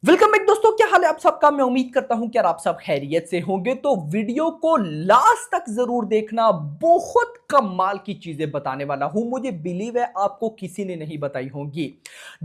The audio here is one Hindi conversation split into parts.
वेलकम बैक दोस्तों, क्या हाल है आप सबका। मैं उम्मीद करता हूं कि यार आप सब खैरियत से होंगे। तो वीडियो को लास्ट तक जरूर देखना, बहुत कमाल की चीजें बताने वाला हूं। मुझे बिलीव है आपको किसी ने नहीं बताई होंगी।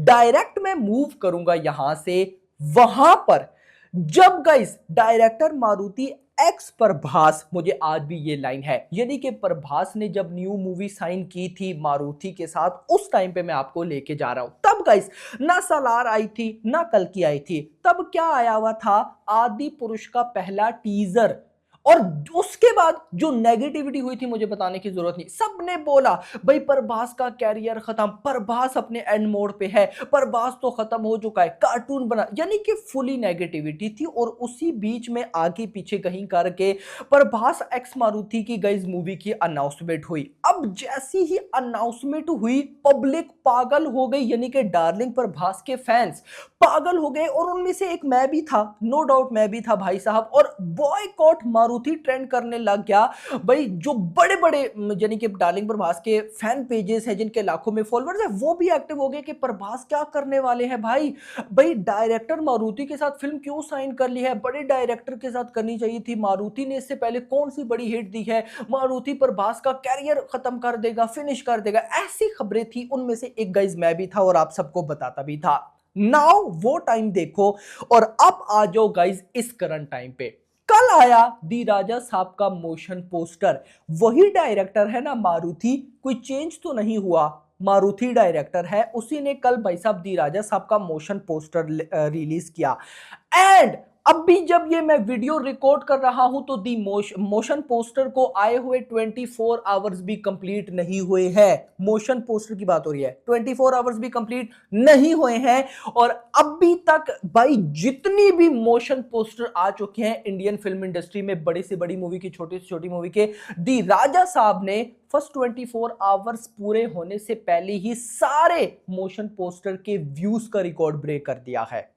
डायरेक्ट मैं मूव करूंगा यहां से वहां पर, जब guys director Maruti x Prabhas, मुझे आज भी ये लाइन है, यानी कि प्रभास ने जब न्यू मूवी साइन की थी मारुति के साथ, उस टाइम पे मैं आपको लेके जा रहा हूं। तब गाइस ना सालार आई थी ना कल्कि आई थी, तब क्या आया हुआ था, आदि पुरुष का पहला टीजर। और उसके बाद जो नेगेटिविटी हुई थी मुझे बताने की जरूरत नहीं, सबने बोला भाई प्रभास का कैरियर खत्म, प्रभास अपने एंड मोड पे है, प्रभास तो खत्म हो चुका है, कार्टून बना, यानी कि फुली नेगेटिविटी थी। और उसी बीच में आगे पीछे कहीं करके प्रभास एक्स मारुति की गई मूवी की अनाउंसमेंट हुई। अब जैसी ही अनाउंसमेंट हुई पब्लिक पागल हो गई, यानी कि डार्लिंग प्रभास के फैंस पागल हो गए। और उनमें से एक मैं भी था, नो डाउट मैं भी था भाई साहब। और बॉयकॉट मारुति ट्रेंड करने लग गया भाई। जो बड़े बड़े यानी कि डार्लिंग प्रभास के फैन पेजेस हैं जिनके लाखों में फॉलोअर्स है, वो भी एक्टिव हो गए कि प्रभास क्या करने वाले हैं भाई। भाई डायरेक्टर मारुति के साथ फिल्म क्यों साइन कर ली है, बड़े डायरेक्टर के साथ करनी चाहिए थी। मारुति ने इससे पहले कौन सी बड़ी हिट दी है, मारुति प्रभास का कैरियर खत्म कर देगा, फिनिश कर देगा, ऐसी खबरें थी। उनमें से एक गाइज मैं भी था और आप सबको बताता भी था। नाउ वो टाइम देखो और अब आ जाओ गाइज इस करंट टाइम पे। कल आया दी राजा साहब का मोशन पोस्टर। वही डायरेक्टर है ना मारुति, कोई चेंज तो नहीं हुआ, मारुति डायरेक्टर है। उसी ने कल भाई साहब दी राजा साहब का मोशन पोस्टर रिलीज किया। एंड अभी जब ये मैं वीडियो रिकॉर्ड कर रहा हूं तो दी मोशन पोस्टर को आए हुए 24 आवर्स भी कंप्लीट नहीं हुए हैं। मोशन पोस्टर की बात हो रही है, 24 आवर्स भी कंप्लीट नहीं हुए हैं। और अभी तक भाई जितनी भी मोशन पोस्टर आ चुके हैं इंडियन फिल्म इंडस्ट्री में, बड़ी से बड़ी मूवी की, छोटी से छोटी मूवी के, दी राजा साहब ने फर्स्ट 24 आवर्स पूरे होने से पहले ही सारे मोशन पोस्टर के व्यूज का रिकॉर्ड ब्रेक कर दिया है।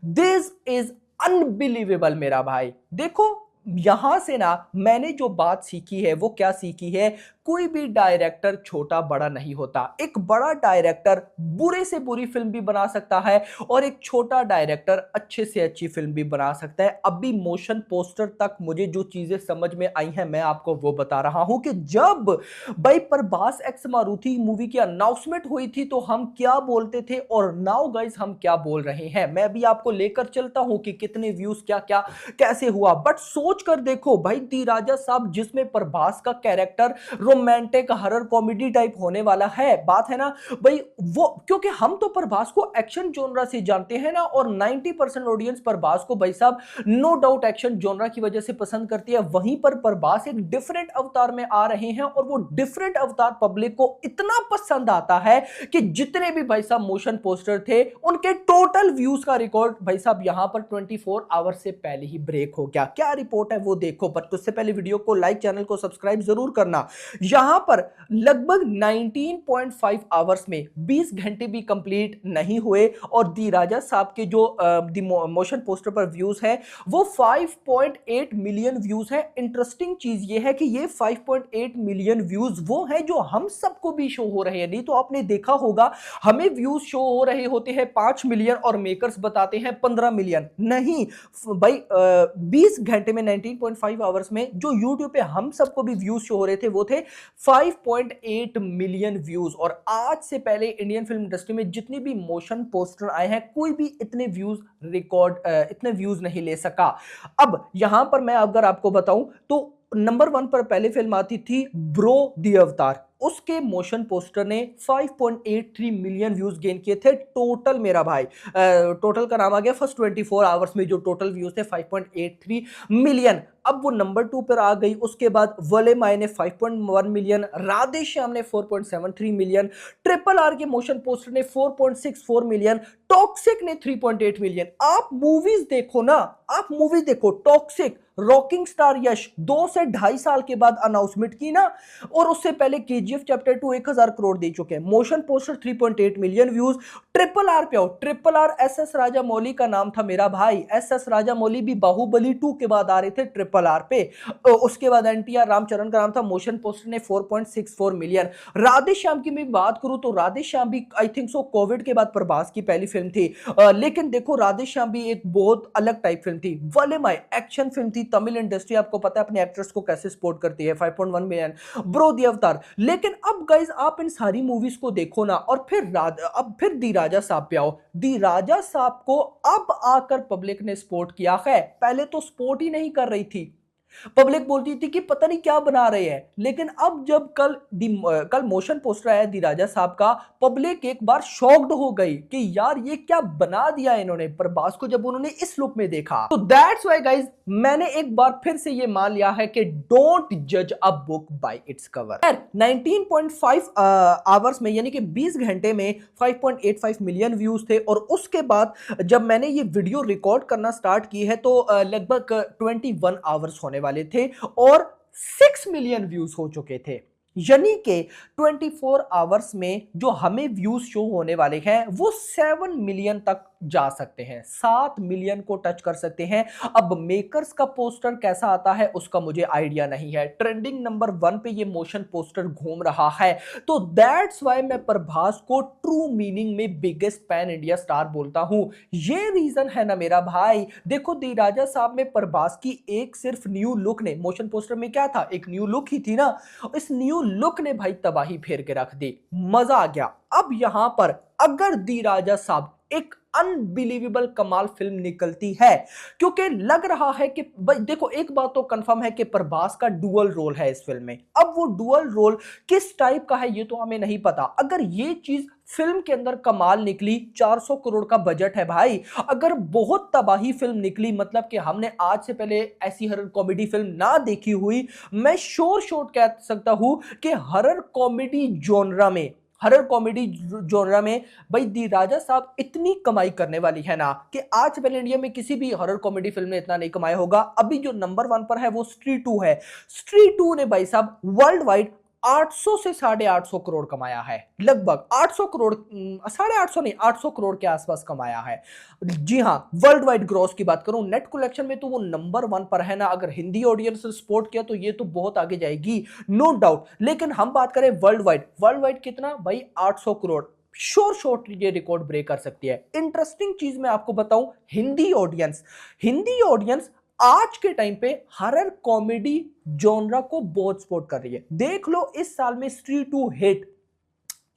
दिस इज अनबिलीवेबल मेरा भाई। देखो यहां से ना मैंने जो बात सीखी है वो क्या सीखी है, कोई भी डायरेक्टर छोटा बड़ा नहीं होता। एक बड़ा डायरेक्टर बुरे से बुरी फिल्म भी बना सकता है और एक छोटा डायरेक्टर अच्छे से अच्छी फिल्म भी बना सकता है। अभी मोशन पोस्टर तक मुझे जो चीजें समझ में आई हैं मैं आपको वो बता रहा हूं कि जब भाई प्रभास एक्स मारुति मूवी की अनाउंसमेंट हुई थी तो हम क्या बोलते थे और नाउ गाइस हम क्या बोल रहे हैं। मैं भी आपको लेकर चलता हूं कि कितने व्यूज क्या क्या कैसे हुआ। बट सोच कर देखो भाई, दी राजा साहब जिसमें प्रभास का character romantic horror comedy type होने वाला है, बात है ना भाई वो, क्योंकि हम तो प्रभास को एक्शन जोनरा से जानते हैं ना, और 90% ऑडियंस प्रभास को भाई साहब नो डाउट एक्शन जोनरा की वजह से पसंद करती है। वहीं पर प्रभास एक डिफरेंट अवतार में आ रहे हैं और वो डिफरेंट अवतार पब्लिक को इतना पसंद आता है कि जितने भी भाई साहब मोशन पोस्टर थे उनके टोटल व्यूज का रिकॉर्ड भाई साहब यहां पर 24 आवर से पहले ही ब्रेक हो गया। क्या रिपोर्ट है वो देखो, बट उससे पहले वीडियो को लाइक, चैनल को सब्सक्राइब जरूर करना। यहां पर लगभग 19.5 आवर्स में 20 घंटे भी कंप्लीट नहीं हुए और दी राजा साहब के जो मोशन पोस्टर पर व्यूज है वो 5.8 मिलियन व्यूज है। इंटरेस्टिंग चीज ये है कि ये 5.8 मिलियन व्यूज वो हैं जो हम सबको भी शो हो रहे हैं। नहीं तो आपने देखा होगा हमें व्यूज शो हो रहे होते हैं 5 मिलियन और मेकर्स बताते हैं 15 मिलियन। नहीं भाई, 20 घंटे में 19.5 आवर्स में जो यूट्यूब पे हम सबको भी व्यूज शो हो रहे थे वो थे 5.8 मिलियन व्यूज। और आज से पहले इंडियन फिल्म इंडस्ट्री में जितनी भी मोशन पोस्टर आए हैं कोई भी इतने व्यूज रिकॉर्ड इतने व्यूज नहीं ले सका। अब यहां पर मैं अगर आपको बताऊं तो नंबर 1 पर पहले फिल्म आती थी ब्रो दी अवतार, उसके मोशन पोस्टर ने 5.83 मिलियन व्यूज गेन किए थे टोटल मेरा भाई। टोटल का नाम आ गया फर्स्ट 24 आवर्स में जो टोटल व्यूज थे 5.83 मिलियन। अब वो नंबर 2 पर आ गई। उसके बाद वले माए ने 5.1 मिलियन, राधे श्याम ने 4.73 मिलियन, ट्रिपल आर के मोशन पोस्टर ने 4.64 मिलियन, टॉक्सिक ने 3.8 मिलियन। आप मूवीज देखो ना, आप मूवी देखो टॉक्सिक, रॉकिंग स्टार यश 2 से 2.5 साल के बाद अनाउंसमेंट की ना, और उससे पहले केजीएफ केजीएफ चैप्टर 2 1000 करोड़ दे चुके हैं, motion poster 3.8 million views. Triple R पे आओ, ट्रिपल आर एस राजा मौली का नाम था मेरा भाई, एस राजा मौली भी बाहुबली 2 के बाद आ रहे थे ट्रिपल आर पे। उसके बाद एनटीआर रामचरण का नाम था, मोशन पोस्टर ने 4.64 मिलियन। राधे श्याम की मैं बात करूं तो राधे श्याम भी आई थिंक सो कोविड के बाद प्रभास की पहली फिल्म थी, लेकिन देखो राधे श्याम भी एक बहुत अलग टाइप फिल्म थी, वलेमाई एक्शन फिल्म थी। तमिल इंडस्ट्री आपको पता है अपने एक्टर्स को कैसे सपोर्ट करती है, 5.1 मिलियन। ब्रो दी अवतार। लेकिन अब गाइज आप इन सारी मूवीज को देखो ना, और फिर दी राजा साहब पे आओ। दी राजा साहब को अब आकर पब्लिक ने सपोर्ट किया है, पहले तो सपोर्ट ही नहीं कर रही थी, पब्लिक बोलती थी कि पता नहीं क्या बना रहे हैं। लेकिन अब जब कल मोशन पोस्टर आया दी राजा साहब का, पब्लिक एक बार शॉक्ड हो गई कि यार ये क्या बना दिया इन्होंने प्रभास को, जब उन्होंने इस लुक में देखा। तो दैट्स व्हाई गाइस मैंने एक बार फिर से ये मान लिया है कि डोंट जज a book by its cover. 19.5 hours में यानी कि 20 घंटे में 5.85 मिलियन व्यूज थे, और उसके बाद जब मैंने ये वीडियो रिकॉर्ड करना स्टार्ट की है तो लगभग 21 आवर्स होने वाले थे और 6 मिलियन व्यूज हो चुके थे। यानी कि 24 आवर्स में जो हमें व्यूज शो होने वाले हैं वो 7 मिलियन तक जा सकते हैं, 7 मिलियन को टच कर सकते हैं। अब मेकर्स का पोस्टर कैसा आता है उसका मुझे आइडिया नहीं है, ट्रेंडिंग नंबर 1 पे ये मोशन पोस्टर घूम रहा है, तो दैट्स वाई मैं प्रभास को ट्रू मीनिंग में बिगेस्ट पैन इंडिया स्टार बोलता हूं। ये रीजन है ना मेरा भाई। देखो दी राजा साहब में प्रभास की एक सिर्फ न्यू लुक ने, मोशन पोस्टर में क्या था, एक न्यू लुक ही थी ना, इस न्यू लुक ने भाई तबाही फेर के रख दी, मजा आ गया। अब यहां पर अगर दी राजा साहब एक अनबिलीवेबल कमाल फिल्म निकलती है, क्योंकि लग रहा है कि भाई देखो एक बात तो कंफर्म है कि प्रभास का डुअल रोल है इस फिल्म में। अब वो डुअल रोल किस टाइप का है ये तो हमें नहीं पता। अगर ये चीज फिल्म के अंदर कमाल निकली, 400 करोड़ का बजट है भाई, अगर बहुत तबाही फिल्म निकली, मतलब कि हमने आज से पहले ऐसी हॉरर कॉमेडी फिल्म ना देखी हुई, मैं श्योर शॉट कह सकता हूं कि हॉरर कॉमेडी जोनरा में भाई दी राजा साहब इतनी कमाई करने वाली है ना कि आज पहले इंडिया में किसी भी हॉरर कॉमेडी फिल्म ने इतना नहीं कमाया होगा। अभी जो नंबर 1 पर है वो स्त्री 2 है। स्त्री 2 ने भाई साहब वर्ल्ड वाइड 800 से 850 करोड़ कमाया है, लगभग 800 करोड़, 850 नहीं 800 करोड़ के आसपास कमाया है। जी हां, वर्ल्ड वाइड ग्रॉस की बात करूं, नेट कलेक्शन में तो वो नंबर 1 पर है ना। अगर हिंदी ऑडियंस ने सपोर्ट किया तो ये तो बहुत आगे जाएगी, नो डाउट। लेकिन हम बात करें वर्ल्ड वाइड कितना भाई, 800 करोड़, श्योर शॉट ये रिकॉर्ड ब्रेक कर सकती है। इंटरेस्टिंग चीज मैं आपको बताऊं, हिंदी ऑडियंस आज के टाइम पे हॉरर कॉमेडी जॉनरा को बहुत सपोर्ट कर रही है। देख लो इस साल में स्त्री 2 हिट,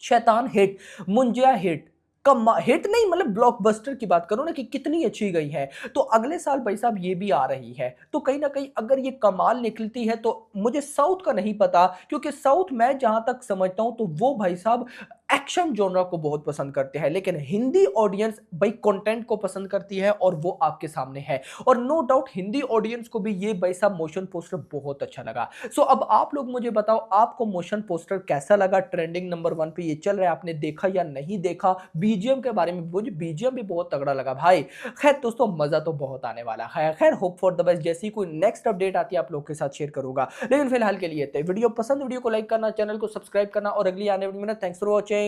शैतान हिट, मुंजिया हिट, हिट नहीं मतलब ब्लॉकबस्टर की बात करो ना कि कितनी अच्छी गई है। तो अगले साल भाई साहब ये भी आ रही है, तो कहीं ना कहीं अगर ये कमाल निकलती है तो मुझे साउथ का नहीं पता, क्योंकि साउथ मैं जहां तक समझता हूं तो वो भाई साहब एक्शन जोनरा को बहुत पसंद करते हैं, लेकिन हिंदी ऑडियंस भाई कंटेंट को पसंद करती है और वो आपके सामने है। और नो डाउट हिंदी ऑडियंस को भी ये भाई साहब मोशन पोस्टर बहुत अच्छा लगा। सो अब आप लोग मुझे बताओ आपको मोशन पोस्टर कैसा लगा, ट्रेंडिंग नंबर 1 पे ये चल रहा है, आपने देखा या नहीं देखा। बीजीएम के बारे में, मुझे बीजीएम भी बहुत तगड़ा लगा भाई। खैर दोस्तों मजा तो बहुत आने वाला है। खैर होप फॉर द बेस्ट, जैसी कोई नेक्स्ट अपडेट आती है आप लोग के साथ शेयर करूंगा, लेकिन फिलहाल के लिए वीडियो पसंद, वीडियो को लाइक करना, चैनल को सब्सक्राइब करना और अगली आने वाली मिनट। Thanks for watching.